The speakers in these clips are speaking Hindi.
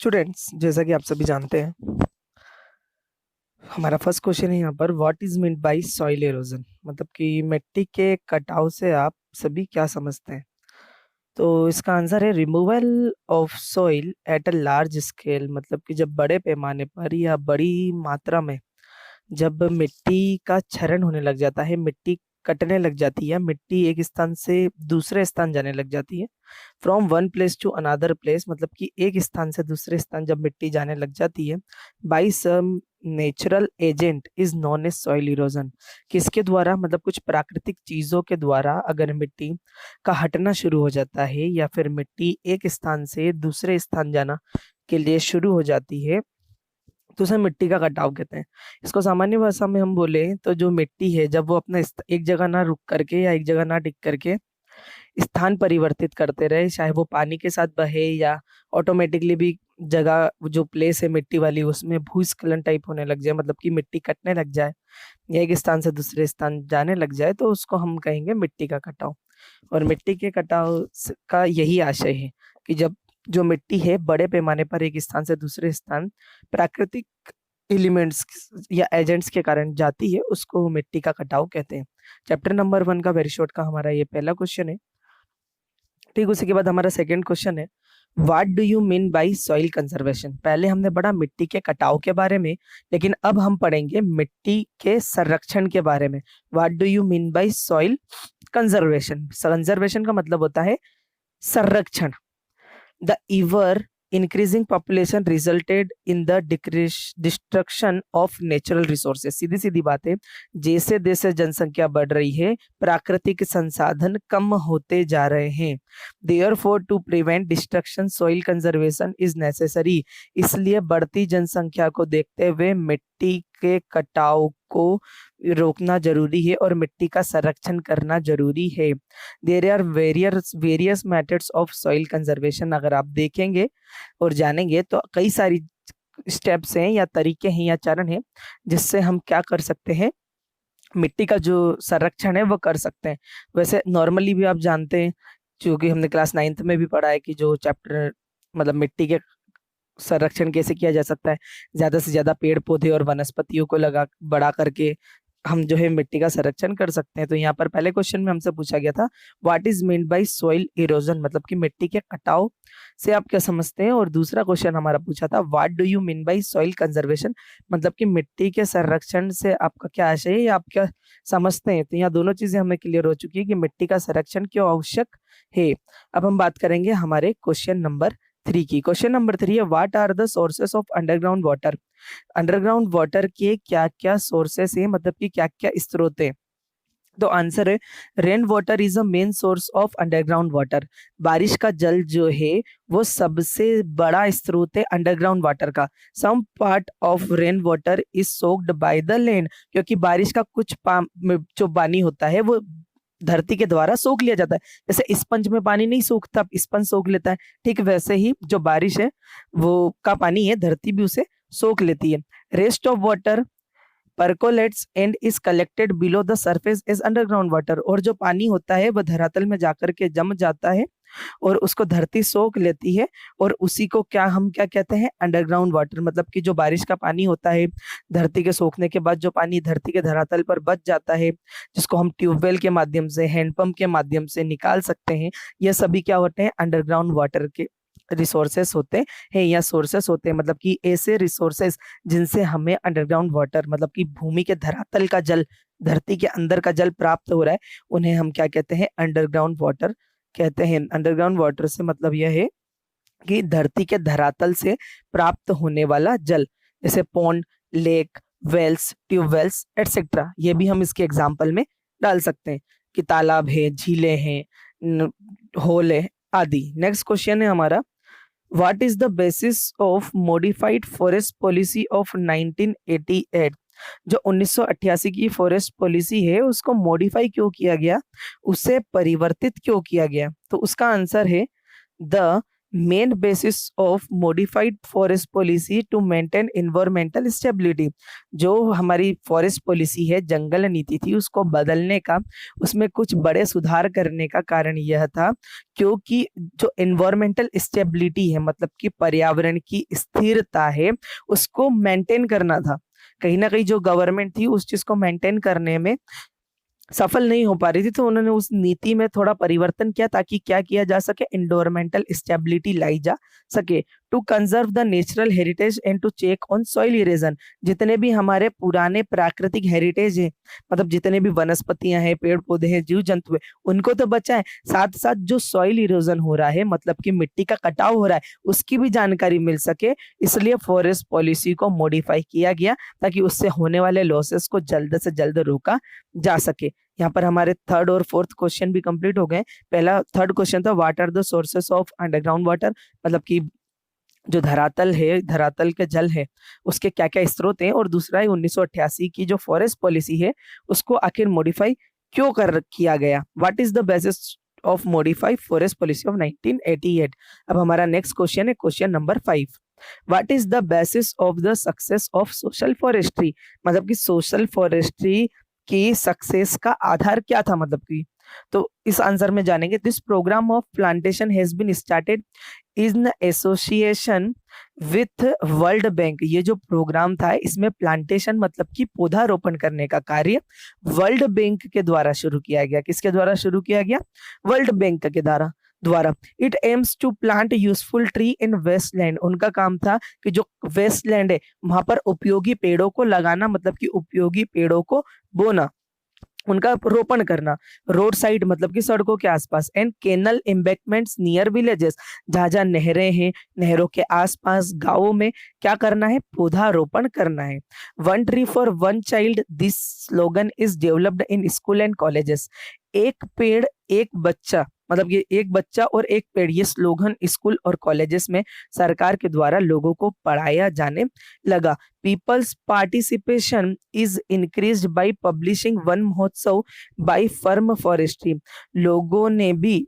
स्टूडेंट्स, जैसा कि आप सभी जानते हैं, हमारा फर्स्ट क्वेश्चन है यहाँ पर what is mean by soil erosion. मतलब कि मिट्टी के कटाव से आप सभी क्या समझते हैं। तो इसका आंसर है removal of soil at a large scale. मतलब कि जब बड़े पैमाने पर या बड़ी मात्रा में जब मिट्टी का क्षरण होने लग जाता है, मिट्टी कटने लग जाती है, मिट्टी एक स्थान से दूसरे स्थान जाने लग जाती है, from one place to another place. मतलब कि एक स्थान से दूसरे स्थान जब मिट्टी जाने लग जाती है, by some natural agent is known as soil erosion. किसके द्वारा, मतलब कुछ प्राकृतिक चीजों के द्वारा अगर मिट्टी का हटना शुरू हो जाता है या फिर मिट्टी एक स्थान से दूसरे स्थान जाना के लिए शुरू हो जाती है, तो उसे मिट्टी का कटाव कहते हैं। इसको सामान्य भाषा में हम बोले तो जो मिट्टी है, जब वो अपना एक जगह ना रुक करके या एक जगह ना टिक करके स्थान परिवर्तित करते रहे, चाहे वो पानी के साथ बहे या ऑटोमेटिकली भी जगह जो प्लेस है मिट्टी वाली उसमें भूस्खलन टाइप होने लग जाए, मतलब कि मिट्टी कटने लग जाए या एक स्थान से दूसरे स्थान जाने लग जाए, तो उसको हम कहेंगे मिट्टी का कटाव। और मिट्टी के कटाव का यही आशय है कि जब जो मिट्टी है बड़े पैमाने पर एक स्थान से दूसरे स्थान प्राकृतिक एलिमेंट्स या एजेंट्स के कारण जाती है, उसको मिट्टी का कटाव कहते हैं। चैप्टर नंबर 1 का वेरी शॉर्ट का हमारा ये पहला क्वेश्चन है। ठीक, उसी के बाद हमारा सेकंड क्वेश्चन है what do you mean by soil conservation. पहले हमने पढ़ा मिट्टी के कटाव के बारे में, लेकिन अब हम पढ़ेंगे मिट्टी के संरक्षण के बारे में। What do you mean by soil conservation. Conservation का मतलब होता है संरक्षण। The ever increasing population resulted in the destruction of natural resources। सीधी सीधी बात है, जैसे जैसे जनसंख्या बढ़ रही है प्राकृतिक संसाधन कम होते जा रहे हैं। Therefore to prevent destruction soil conservation is necessary। इसलिए बढ़ती जनसंख्या को देखते हुए मिट्टी के कटाव को रोकना जरूरी है और मिट्टी का संरक्षण करना जरूरी है। There are various methods of soil conservation. अगर आप देखेंगे और जानेंगे तो कई सारी स्टेप्स हैं या तरीके हैं या चरण हैं जिससे हम क्या कर सकते हैं, मिट्टी का जो संरक्षण है वो कर सकते हैं। वैसे नॉर्मली भी आप जानते हैं, क्योंकि हमने क्लास 9th में भी पढ़ा है कि जो चैप्टर मतलब मिट्टी के संरक्षण कैसे किया जा सकता है, ज्यादा से ज्यादा पेड़ पौधे और वनस्पतियों को लगा बढ़ा करके हम जो है मिट्टी का संरक्षण कर सकते हैं। तो यहाँ पर पहले क्वेश्चन में हमसे पूछा गया था what is mean by soil erosion, मतलब कि मिट्टी के कटाव से आप क्या समझते हैं। और दूसरा क्वेश्चन हमारा पूछा था what do you mean by soil conservation, मतलब कि मिट्टी के संरक्षण से आपका क्या आशय है या आप क्या समझते हैं। तो यहाँ दोनों चीजें हमें क्लियर हो चुकी है कि मिट्टी का संरक्षण क्यों आवश्यक है। अब हम बात करेंगे हमारे क्वेश्चन नंबर 3 की। क्वेश्चन नंबर 3 है what are the sources of underground water. Underground water के क्या क्या सोर्सेस हैं, मतलब कि क्या क्या स्रोत हैं। तो आंसर है rain water is a main source of underground water. बारिश का जल जो है वो सबसे बड़ा स्रोत है अंडरग्राउंड वाटर का। Some part of rain water is soaked by the land, क्योंकि बारिश का कुछ जो पानी होता है वो धरती के द्वारा सोख लिया जाता है। जैसे स्पंज में पानी नहीं सोखता, स्पंज सोख लेता है, ठीक वैसे ही जो बारिश है वो का पानी है धरती भी उसे सोख लेती है। Rest of water percolates and is collected below the surface is underground water. और जो पानी होता है वह धरातल में जाकर के जम जाता है और उसको धरती सोख लेती है, और उसी को हम क्या कहते हैं, अंडरग्राउंड वाटर। मतलब कि जो बारिश का पानी होता है धरती के सोखने के बाद जो पानी धरती के धरातल पर बच जाता है, जिसको हम ट्यूबवेल के माध्यम से हैंडपंप के माध्यम से निकाल सकते हैं, यह सभी क्या होते हैं, अंडरग्राउंड वाटर के रिसोर्सेस होते हैं या सोर्सेस होते हैं। मतलब कि ऐसे रिसोर्सेस जिनसे हमें अंडरग्राउंड वाटर, मतलब कि भूमि के धरातल का जल, धरती के अंदर का जल प्राप्त हो रहा है, उन्हें हम क्या कहते हैं, अंडरग्राउंड वाटर कहते हैं। अंडरग्राउंड वाटर से मतलब यह है कि धरती के धरातल से प्राप्त होने वाला जल, जैसे pond, lake, wells, tubewells etcetera, ये भी हम इसके एग्जाम्पल में डाल सकते हैं कि तालाब है, झीलें हैं, होल है आदि। नेक्स्ट क्वेश्चन है हमारा what is the basis of modified forest policy of 1988। जो 1988 की फॉरेस्ट पॉलिसी है उसको मॉडिफाई क्यों किया गया, उसे परिवर्तित क्यों किया गया। तो उसका आंसर है the main basis of modified forest policy to maintain environmental stability. जो हमारी फॉरेस्ट पॉलिसी है, जंगल नीति थी, उसको बदलने का, उसमें कुछ बड़े सुधार करने का कारण यह था क्योंकि जो इन्वायरमेंटल स्टेबिलिटी है, मतलब कि पर्यावरण की स्थिरता है, उसको मेंटेन करना था। कहीं ना कहीं जो गवर्नमेंट थी उस चीज को मेंटेन करने में सफल नहीं हो पा रही थी, तो उन्होंने उस नीति में थोड़ा परिवर्तन किया ताकि क्या किया जा सके, एनवायरमेंटल स्टेबिलिटी लाई जा सके। To conserve the natural heritage and to check on soil erosion. जितने भी हमारे पुराने प्राकृतिक हेरिटेज है, मतलब जितने भी वनस्पतियां हैं, पेड़ पौधे हैं, जीव जंतु है, उनको तो बचाएं, साथ साथ जो सॉइल इरोजन हो रहा है, मतलब कि मिट्टी का कटाव हो रहा है, उसकी भी जानकारी मिल सके। इसलिए फॉरेस्ट पॉलिसी को मॉडिफाई किया गया ताकि उससे होने वाले लॉसेस को जल्द से जल्द रोका जा सके। यहाँ पर हमारे थर्ड और फोर्थ क्वेश्चन भी कंप्लीट हो गए। पहला थर्ड क्वेश्चन था what are the sources of underground water, मतलब कि जो धरातल है, धरातल के जल है, उसके क्या क्या स्रोत हैं। और दूसरा है 1988 की जो फॉरेस्ट पॉलिसी है, उसको आखिर मॉडिफाई क्यों कर किया गया, what is the basis of modify forest policy of 1988। अब हमारा नेक्स्ट क्वेश्चन है question number 5। What is the basis of the success of social forestry, मतलब कि सोशल फॉरेस्ट्री की सक्सेस का आधार क्या था, मतलब कि, तो इस आंसर में जानेंगे। This programme of plantation has been started in association with World Bank. ये जो प्रोग्राम था, इसमें प्लांटेशन मतलब कि पौधारोपण करने का कार्य वर्ल्ड बैंक के द्वारा शुरू किया गया। किसके द्वारा शुरू किया गया? वर्ल्ड बैंक के द्वारा। It aims to plant useful tree in wasteland. उनका काम था कि जो वेस्टलैंड है वहां पर उपयोगी पेड़ों को लगाना, मतलब कि उपयोगी पेड़ों को बोना, उनका रोपण करना। रोड साइड मतलब कि सड़कों के आसपास, and canal embankments near villages. जहां जहां नहरें हैं, नहरों के आसपास गांवों में क्या करना है? पौधारोपण करना है। One tree for one child, this slogan is developed in school and colleges. एक पेड़ एक बच्चा, मतलब ये एक बच्चा और एक पेड़, ये स्लोगन स्कूल और कॉलेजेस में सरकार के द्वारा लोगों को पढ़ाया जाने लगा। Peoples participation is increased by publishing one महोत्सव बाय फर्म फॉरेस्ट्री। लोगों ने भी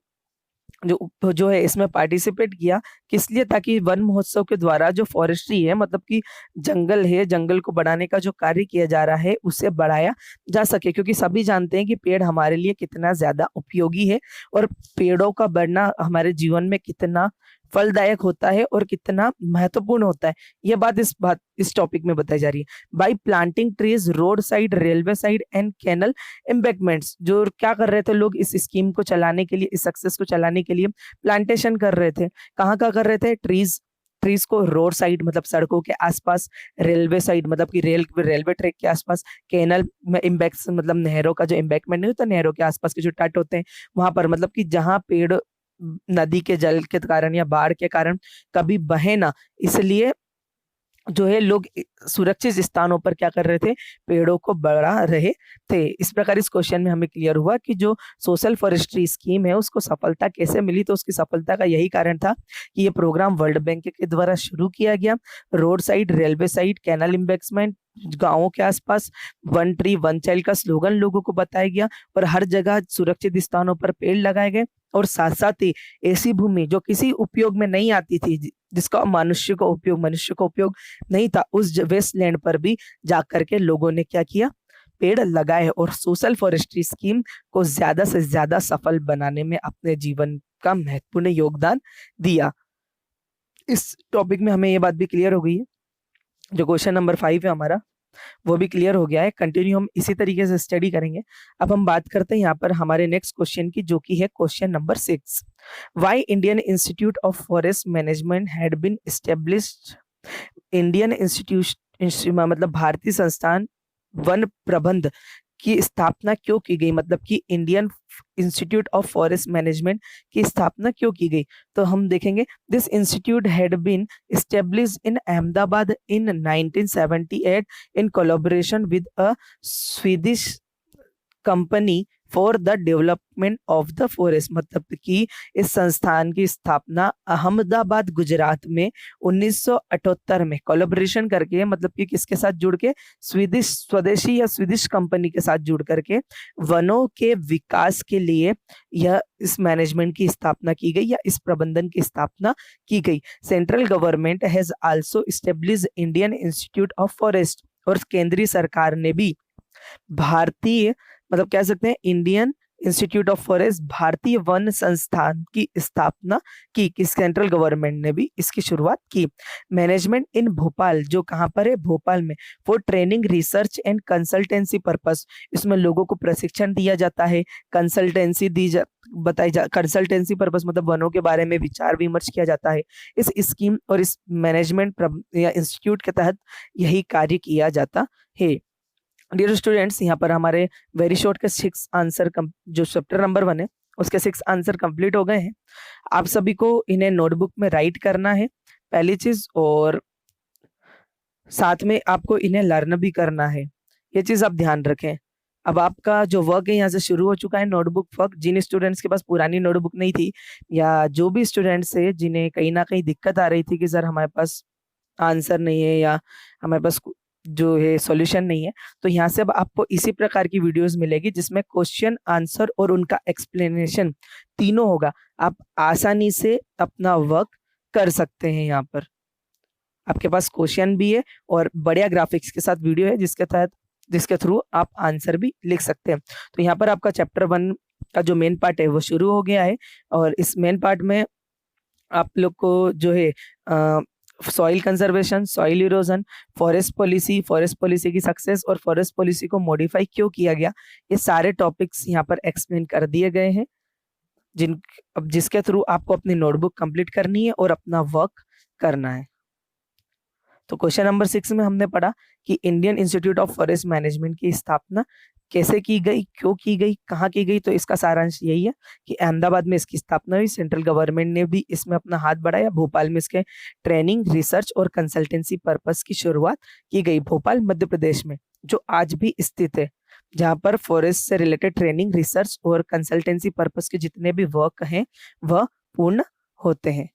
जो है इसमें पार्टिसिपेट किया, किस लिए? ताकि वन महोत्सव के द्वारा जो फॉरेस्ट्री है, मतलब कि जंगल है, जंगल को बढ़ाने का जो कार्य किया जा रहा है, उसे बढ़ाया जा सके। क्योंकि सभी जानते हैं कि पेड़ हमारे लिए कितना ज्यादा उपयोगी है और पेड़ों का बढ़ना हमारे जीवन में कितना फलदायक होता है और कितना महत्वपूर्ण होता है। यह बात इस टॉपिक में बताई जा रही है। By planting trees road side, railway side and canal embankments. जो क्या कर रहे थे लोग इस स्कीम को चलाने के लिए, इस सक्सेस को चलाने के लिए प्लांटेशन कर रहे थे। कहाँ कहाँ कर रहे थे? ट्रीज को रोड साइड मतलब सड़कों के आसपास, रेलवे साइड मतलब कि रेलवे ट्रैक के आसपास, कैनल में इम्बैक्स मतलब नहरों का जो इम्बैंकमेंट नहीं होता, नहरों के आसपास के जो तट होते हैं वहां पर, मतलब कि जहां पेड़ नदी के जल के कारण या बाढ़ के कारण कभी बहे ना, इसलिए जो है लोग सुरक्षित स्थानों पर क्या कर रहे थे? पेड़ों को बढ़ा रहे थे। इस प्रकार इस क्वेश्चन में हमें क्लियर हुआ कि जो सोशल फॉरेस्ट्री स्कीम है उसको सफलता कैसे मिली। तो उसकी सफलता का यही कारण था कि ये प्रोग्राम वर्ल्ड बैंक के द्वारा शुरू किया गया। Road side, railway side, canal embankment, गांवों के आसपास वन ट्री वन चाइल्ड का स्लोगन लोगों को बताया गया और हर जगह सुरक्षित स्थानों पर पेड़ लगाए गए। और साथ साथ ही ऐसी भूमि जो किसी उपयोग में नहीं आती थी, जिसका मनुष्य को उपयोग नहीं था, उस वेस्टलैंड पर भी जाकर के लोगों ने क्या किया? पेड़ लगाए और सोशल फॉरेस्ट्री स्कीम को ज्यादा से ज्यादा सफल बनाने में अपने जीवन का महत्वपूर्ण योगदान दिया। इस टॉपिक में हमें ये बात भी क्लियर हो गई है। जो क्वेश्चन नंबर 5 है हमारा, वो भी क्लियर हो गया है। कंटिन्यू हम इसी तरीके से स्टडी करेंगे। अब हम बात करते हैं यहाँ पर हमारे नेक्स्ट क्वेश्चन की, जो कि है question number 6। Why Indian Institute of Forest Management had been established. Indian Institute मतलब भारतीय संस्थान वन प्रबंध की स्थापना क्यों की गई, मतलब कि Indian Institute of Forest Management की स्थापना क्यों की गई? तो हम देखेंगे, this institute had been established in Ahmedabad in 1978 in collaboration with a Swedish company for the development of the forest, मतलब कि इस संस्थान की स्थापना अहमदाबाद गुजरात में 1978 में कोलैबोरेशन करके, मतलब कि किसके साथ जुड़ के, स्वीडिश स्वदेशी या स्वीडिश कंपनी के साथ जुड़ करके वनों के विकास के लिए यह इस मैनेजमेंट की स्थापना की गई या इस प्रबंधन की स्थापना की गई। Central government has also established Indian Institute of forest, और केंद्रीय सरकार ने भी भारतीय, मतलब कह सकते हैं इंडियन इंस्टीट्यूट ऑफ फॉरेस्ट, भारतीय वन संस्थान की स्थापना की। कि सेंट्रल गवर्नमेंट ने भी इसकी शुरुआत की। मैनेजमेंट इन भोपाल, जो कहाँ पर है, भोपाल में, for training, research and consultancy purpose, इसमें लोगों को प्रशिक्षण दिया जाता है, कंसल्टेंसी कंसल्टेंसी पर्पस मतलब वनों के बारे में विचार विमर्श किया जाता है। इस स्कीम और इस मैनेजमेंट या इंस्टीट्यूट के तहत यही कार्य किया जाता है। डियर स्टूडेंट्स, यहाँ पर हमारे वेरी शॉर्ट के 6 आंसर जो चैप्टर नंबर 1 है उसके 6 आंसर कंप्लीट हो गए हैं। आप सभी को इन्हें नोटबुक में राइट करना है पहली चीज, और साथ में आपको इन्हें लर्न भी करना है, ये चीज आप ध्यान रखें। अब आपका जो वर्क है यहाँ से शुरू हो चुका है, नोटबुक वर्क। जिन स्टूडेंट्स के पास पुरानी नोटबुक नहीं थी, या जो भी स्टूडेंट्स है जिन्हें कहीं ना कहीं दिक्कत आ रही थी कि सर हमारे पास आंसर नहीं है या हमारे पास जो है सॉल्यूशन नहीं है, तो यहाँ से अब आपको इसी प्रकार की वीडियोस मिलेगी जिसमें क्वेश्चन, आंसर और उनका एक्सप्लेनेशन तीनों होगा। आप आसानी से अपना वर्क कर सकते हैं। यहाँ पर आपके पास क्वेश्चन भी है और बढ़िया ग्राफिक्स के साथ वीडियो है जिसके थ्रू आप आंसर भी लिख सकते हैं। तो यहाँ पर आपका चैप्टर 1 का जो मेन पार्ट है वो शुरू हो गया है, और इस मेन पार्ट में आप लोग को जो है soil conservation, soil erosion, forest policy की सक्सेस और फॉरेस्ट पॉलिसी को मॉडिफाई क्यों किया गया, ये सारे टॉपिक्स यहाँ पर एक्सप्लेन कर दिए गए हैं, जिसके थ्रू आपको अपनी नोटबुक कंप्लीट करनी है और अपना वर्क करना है। तो क्वेश्चन नंबर 6 में हमने पढ़ा कि Indian Institute of Forest Management की स्थापना कैसे की गई, क्यों की गई, कहाँ की गई। तो इसका सारांश यही है कि अहमदाबाद में इसकी स्थापना हुई, सेंट्रल गवर्नमेंट ने भी इसमें अपना हाथ बढ़ाया, भोपाल में इसके ट्रेनिंग, रिसर्च और कंसल्टेंसी पर्पस की शुरुआत की गई। भोपाल मध्य प्रदेश में जो आज भी स्थित है, जहाँ पर फॉरेस्ट से रिलेटेड ट्रेनिंग, रिसर्च और कंसल्टेंसी पर्पस के जितने भी वर्क हैं वह पूर्ण होते हैं।